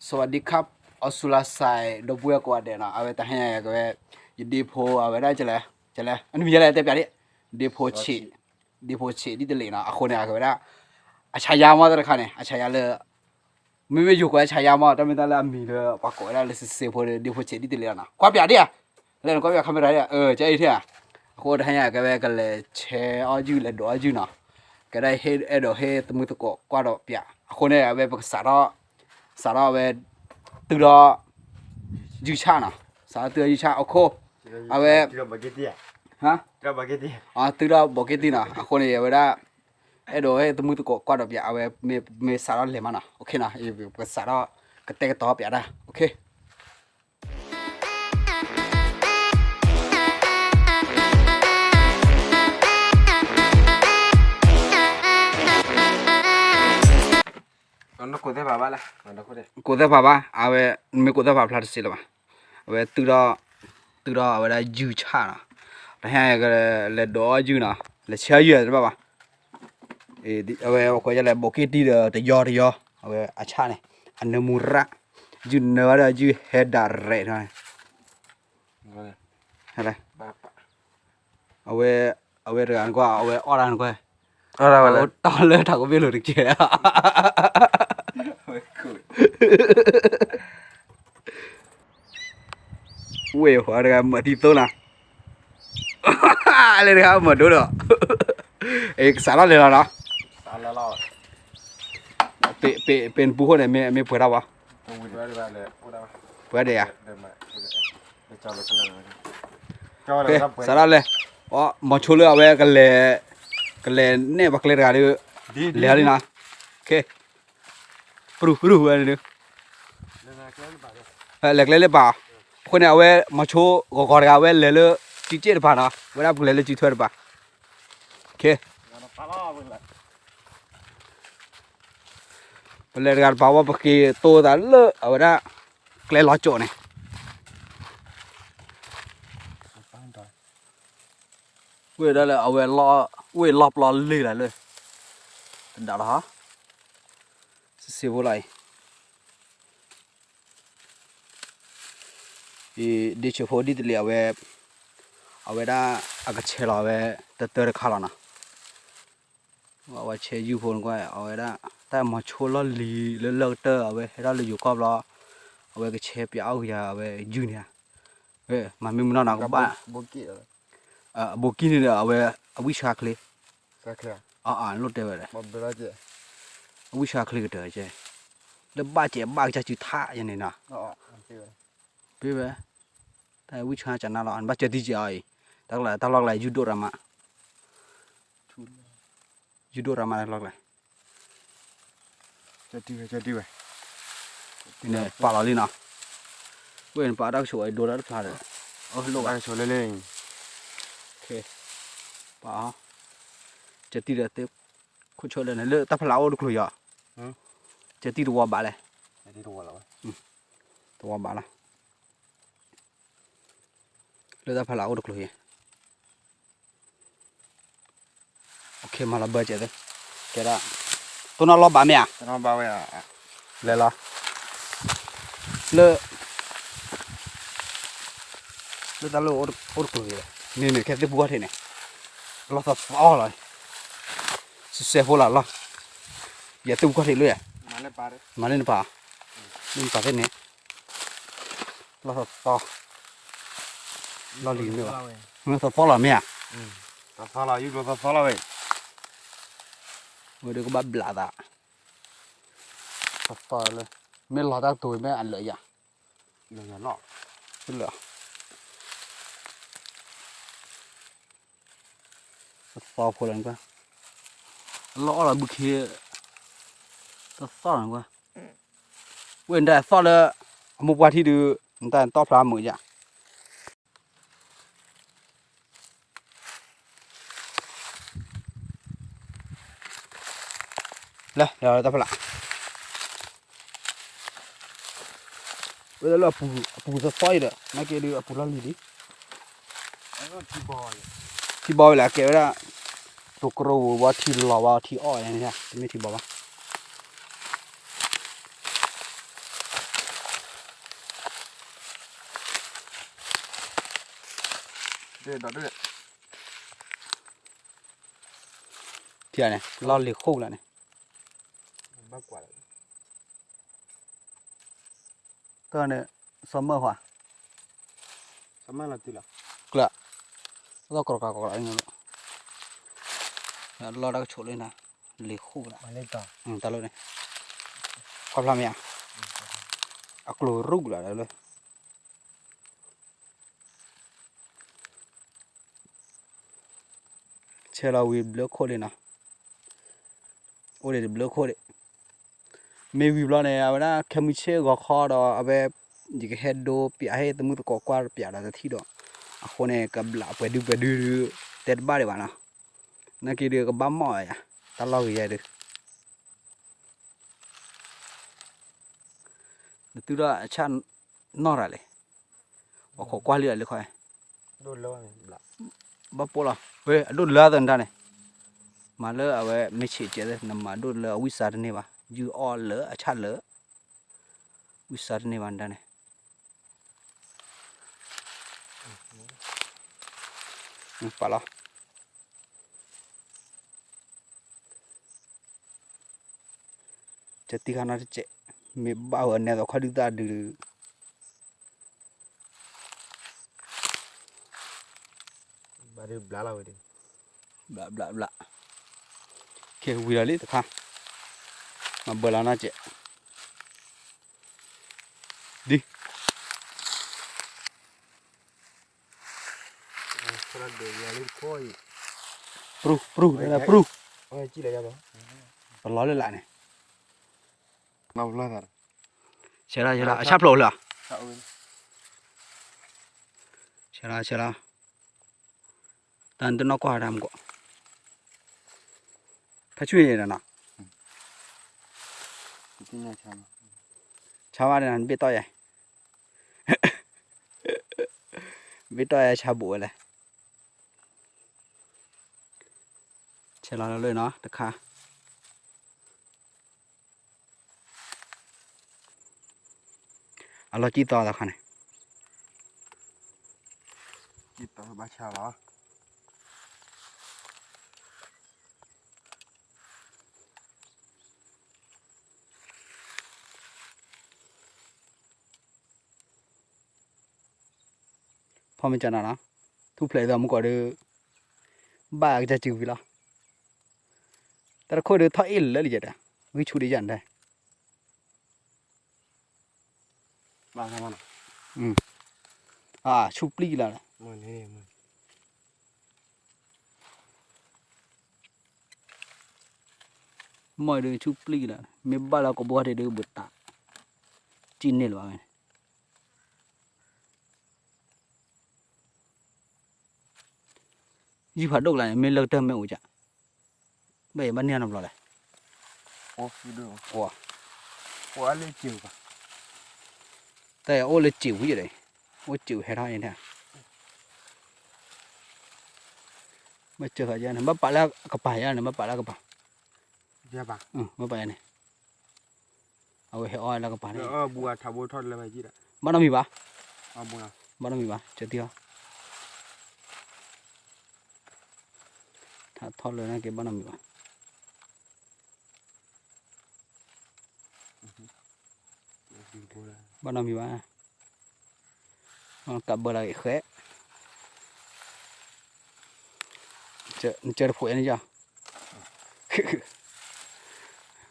สวัสดีครับออสุลาไซดบัวกว่าเดนะเอาไว้แต่ให้ก็แบบยินดีโพเอาไว้ได้จะเลยอันนี้มีอะไรแต่แบบนี้ดีโพชีดีโพชีดีเดลีนะคนเนี่ยก็แบบอาชายามาตระคันเนี่ยอาชายาเลยไม่อยู่กับอาชายามาแต่ไม่ได้ละมีเลยปากก็ได้เลยเสียโพเลยดีโพชีดีเดลีนะกว่าแบบนี้เล่นกว่าแบบคาเมราเนี่ยจะไอ้ที่คนให้ก็แบบก็เลยแชร์อายุเลยดูอายุนะก็ได้เฮ็ดเฮ็ดตมุตะกกว่าดอกเปียคนเนี่ยแบบสาระแบบตัวยูชานะสาระตัวยูชาโอเคเอาไว้ฮะตัวบอกเกตินะคนเนี่ยเวลาเฮ็ดตมุตะกกว่าดอกเปียเอาไว้ไม่สาระเลยมันนะโอเคนะก็สาระก็เตะต่อเปียได้โอเคCuando kode baba lah, cuando kode. ကိုသက်ပါပါအဝဲမေကိုသက်ပါဖလာစီလပါအဝဲသူတော့အဝဲယူချတာဒါဟဲကလက်တော့ယူနာလက်ချရွရပါဒီအဝဲကိုကြလဲဘော်ကီတီတယောအဝဲအချနေအနမူရယူနော်ရယူဟက်ဒါရဲနော် Kode. ဟဲ့လား Bapa. အဝဲရန်ကွာအဝဲအော်ရန်ကွာ Ahora vale. တော်လဲထောက်ပြလို့တကယ် Cool. ဝေဟောရမတီသုံးလားလေရမတို့တော့စားလာလေလား Salah lah. เป็นผู้คนเนี่ยไม่เปิดแล้ววะ Tunggu dulu vale. Udah. เปิดเดี๋ยว Dema. Coba coba. Coba โอเค lah. สาระเลยอ๋อมาชูเลยเอาไว้กันเลยเนี่ยบักเลยกันเลยเลยนะโอเคปรูอะไรเนี่ยเล็กเลยป่ะคนเนี่ยเอาไว้มาชูก็กอดกันเอาไว้เลยจีเจี๊ยบป่ะนะเวลาบุกเลยจีถ้วยป่ะโอเคเลยกันป่าวว่าปกี้โตแต่เลิกเอาไว้ได้เกลือล้อโจเนี่ยเว้ยได้เลยเอาไว้ล้อเว้ยรอบล้อเลยเลยด่าละฮะเสียบุไรดีเฉพาะดีตัวเลี้ยเอาไว้ได้อากาศเชลเอาไว้เตอร์ข้าแล้วนะเอาไว้เชยยูพนก็เอาไว้ได้แต่มาชัวร์ลีเลิกเตอร์เอาไว้ให้เราอยู่กับเราเอาไว้ก็เชฟยาวอย่าเอาไว้ยูเนี่ยมันไม่เหมือนหนังกับบ้าน Bukit. บุกินเนี่ยเอาไว้วิชาคลี Sakra. ลดได้ไปเลย Mobil aja. วิชาคลีก็เถอะใช่แล้วบ้าเจ็บบ้าจะจุดท่าอย่างนี้นะ Oh, nanti. พี่เว้ยแต่วิชาจะน่ารักบ้าจะดีใจตั้งหลายยูโดรามาตั้งหลาย Jadi weh. เนี่ยป่าเราลีนะเว้ยป่าดักช่วยโดนรัดพลาดเลยลูก Kan soleleng. โอเคป่าจะตีเดือดเต็มคุณช่วยเลยนะเลือกตาพลาวดูคลุยอ่ะจะตีตัวบ้าเลย Jadi dua lah. ตัวบ้าละเลือกตาพลาวดูคลุยโอเคมาละเบอร์เจ็ดเลยแกละตัวนั้นรอบบ้าไหมอ่ะ Kenapa bawa ya? เลยละเลือกตาลูกโอดคลุยเลยนี่แค่ที่บัวเท่เนี่ยเราสับอ้อเลยเสียหัวละอย่าตุ้มก็เท่เลย Mana pare? มาเล่นป่าเท่เนี่ยเราสับต่อเราลีนด้วยมันสับต่อหรอเมีย Tak salah, you tak salah weh. มือเด็กก็บ้าบลาดอ่ะสับต่อเลยไม่รอตั้งตัวไม่อันเลยอ่ะ Iya ya lo. เป็นเหรอสับต่อพอแล้วก็ล้อเราบุกเคียสับต่อแล้วก็เว้นได้ต่อเลยมุกว่าที่ดูแต่ต่อพลามือจ้ะเลยเดี๋ยวเราจะพลาเวลาเราปูจะซอยเด้อนักเกลือปูละลีดิ Ano tiboy. ที่บอยแหละเกลือตัวกรูว่าที่เราว่าที่อ้อยนี่ใช่ไม่ที่บอกว่า đó đấy เที่ยเนี่ยรอเหล็กโคกแล้วเนี่ย bác quả ตัวเนี่ยซัมเมอร์หัว sama là gì là กละเรากรอกกรอกอย่างเงี้ยรอได้ก็โฉเลยนะเหล็กโคกแล้ว mà lên tàu ตลอดเนี่ยความพลาดเนี่ยอักโลรุกแล้วเลยเชื่อเราวิบเลือกโคเลยนะโอ้เดี๋ยวเลือกโคเลยไม่วิบแล้วเนี่ยเอานะแค่มีเชื่อก็ข้อดอเอาไปยิงเฮดโดปีให้ตมุตกกว่าปีอะไรจะที่ดอคนเนี่ยกับหลับไปดูเต็ดบ้าเลยวะนะนั่นคือเรื่องกับบ้าหม้อยอะตลอดอย่างเดียวตัวละชั้นนอร์เลยว่าขอกว่าเรือเลยค่อย đôi lâu này là บ้าปล่ะเว้ยดูเรือตันได้เนี่ยมาเลยเอาไว้ไม่เฉยเจเลยนำมาดูเรือวิสาดนี่วะยูออลเลยชั้นเลยวิสาดนี่วันได้เนี่ยไปละจะตีขนาดเจ๊ไม่บ้าวันเนี่ยต้องขอดูตาดู bà đi lá lâu rồi đi บลาบลาบลาเควิลาลิตค่ะมาเบลาน่าเจ๊ดิ sao là để nhà lên coi ปรูเนี่ยปรู ôi chỉ là đó ปลาเลยละเนี่ย nào lo thật เชล่าชาปลาเลย sao ơi เชล่าตอนตัวนักว่าทำก็ถ้าช่วยเนี่ยนะ cái nhà chăm ชาวบ้านนั้นเบี้ยต่อยเบี้ยต่อยชาวบัวเลยเชล่าเลยเนาะตะขาเอาเราจีต่อตะขาเนี่ย chỉ tao ba chào đó พอมันจะนะทุกเพลย์เรามันก็ดูบ้าจะจิ๋วไปละแต่ละคนดูท่ออิลเลยจ้ะวิชูดีจันได้ ba sao mà ชุบลีละ mà này mà มอยดูชุบลีละไม่บ้าเราก็บอกให้ดูบุตรจีนเนี่ยหรอไงยี่ห้อดอกอะไรไม่เลิกเติมไม่อุจจาไม่บ้านเนี่ยน้ำร้อนเลย ô đi được ว้า ô lên chiều cả แต่โอ้เลยจิ๋วอยู่เลยโอ้จิ๋วให้ท่าอย่างนี้ไม่เจอใครยันมาปะแล้วกระป๋ายันมาปะแล้วกระป๋า dạ bà มาปะยันเอาไว้ให้อ้อยแล้วกระป๋านี่ bùa thảo bùa thọt là mày gì đấy บ้านเรามีปะ bùa บ้านเรามีปะเจอที่เขาถ้าทอดเลยนะเก็บบ้านเรามีปะ bùa บ้านเรามีปะมันกลับเบอร์อะไรแค่เจอผัวนี่จ้ะ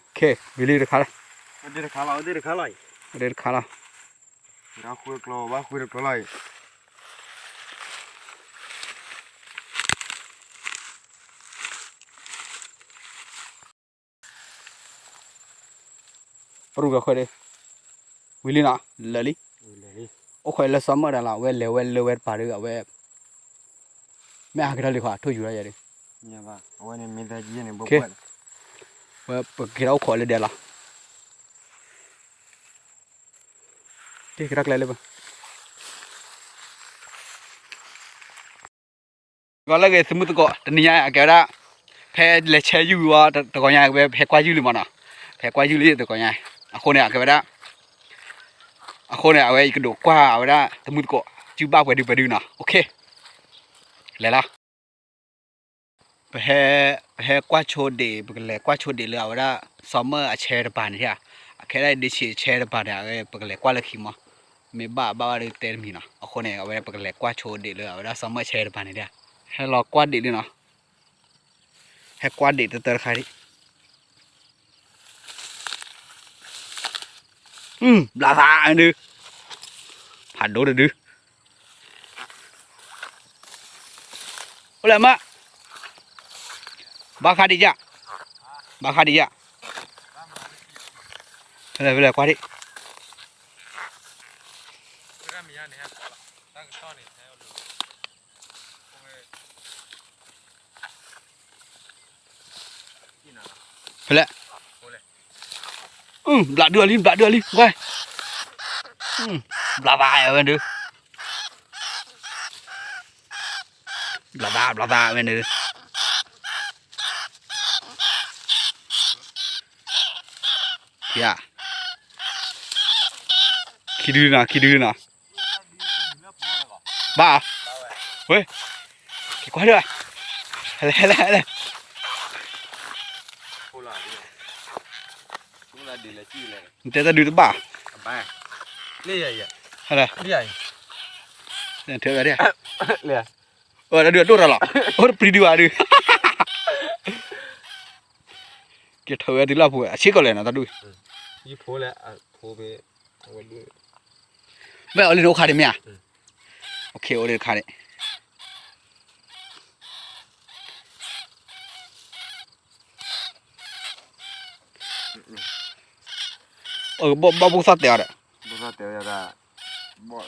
โอเควิลลี่เดือดขาละ đi được khá lại đi được khá lại เดือดขาละ ra khui được lò ba khui được lại ปรุกกับใครเลยวิลลี่นะเลลี่ đi โอ้ใครละซัมเมอร์นั่นละเวลเลปาร์กับเวไม่อากันเลยค่ะทุกอยู่แล้วยัง dạ bà ôi này mình ra gì này bốc Okay. quậy เวกี่เราขอเลยเดี๋ยวละที่รักเลยเลยป่ะก็แล้วก็สมมุติก็ตอนนี้แกได้แพ้เล็กเชยอยู่ว่าแต่ก่อนยังแพ้กว่าอยู่หรือมั้งนะแพ้กว่าอยู่เลยแต่ก่อนยังคนเนี่ยแกได้คนเนี่ยเอาไว้กระโดดกว่าเอาไว้ได้สมมุติก็จิ้วบ้าไปดูนะโอเค来啦，不还刮球的，不个来刮球的了，我那什么啊车的办的呀，开来的车的办的，不个来刮了去嘛，没把的带米呢，后呢我不个来刮球的了，我那什么车的办的呀，还老刮的呢，还刮的在开的，拉萨的，盘多的的，我来嘛。巴卡迪家，巴卡迪家，来，快点！回来，拉đưa đi, quay, bla bla bên đưa, bla bla bên đưa, ya, khi đưa nào, ba, ôi, quay rồi, lại. Người ta đưa tới bà. Ba. Lê vậy. Hay là Lê vậy. để thưa cái đi. Lê. Đã đưa đâu rồi. Pri đưa à đưa. Cái thưa thì là phụ, chỉ có lên là ta đưa. Đi phố lẹ, phố về. Mẹ ở lên đâu khai đi mẹ. Ok, ở lên khai đi. Bao sát tèo đấy. Bao sát tèo ra. Bỏ.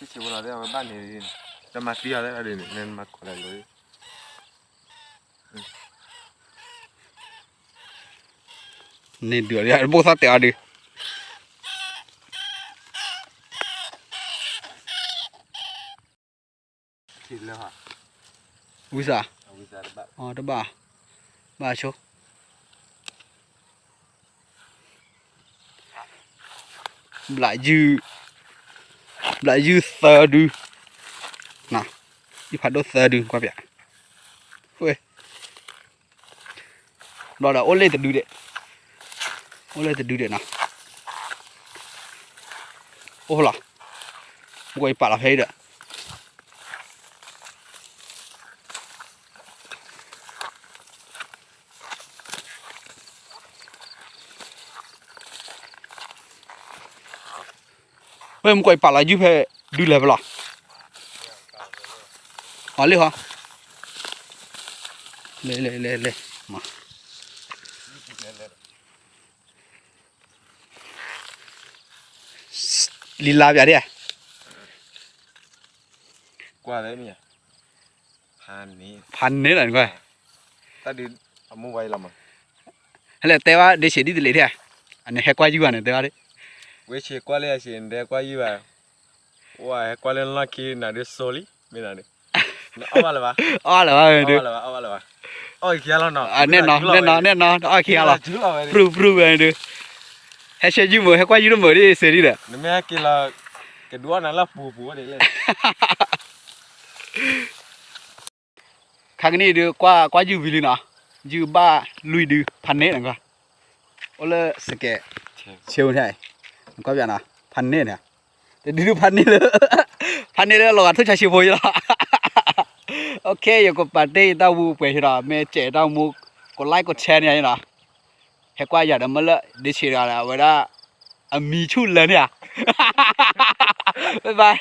Chỉ vào đây mà ban thì ra mặt tia đấy là để nên mặt còn lại lối. Nên đưa ra bao sát tèo đi. Thịt nữa hả? Ui già. Ui già bạn. Đó bà chỗ. Lại dư sờ đi nào đi phải đốt sờ đi qua vẻ ui đó là ôn lên từ đưa nào ô là quay bà là thấy được em quay bà là giúp hệ đưa lại vào à lấy hả lấy mà lila vậy đi à qua đấy nhỉ pan nế là coi ta đi mua vay làm à hay là tao để xe đi lấy đi à anh hay qua giúp anh tao đấy với chị qua đây chị để qua gì vậy wow qua lên là khi nào đi soli mình nào đi ôm là ba ôi kia lo nó nên nó ôi kia lo pru vậy được hay xe giúp mới hay qua giúp nó mới đi xe đi đấy nếu mà kia là cái đũa nó là phù đấy lên khang này được qua giúp vì nào giúp ba lui được pan nế là coi ôi là sẽ kẹt chiều này có vẻ nào pan nế nè để đưa pan nế là thức chả chịu vui rồi ok giờ có bạn đây tao mua về rồi mẹ trẻ tao mua có like có share này nè hết qua giờ đó mới lợi đi chơi rồi là vậy đó mi chút lớn nè bye bye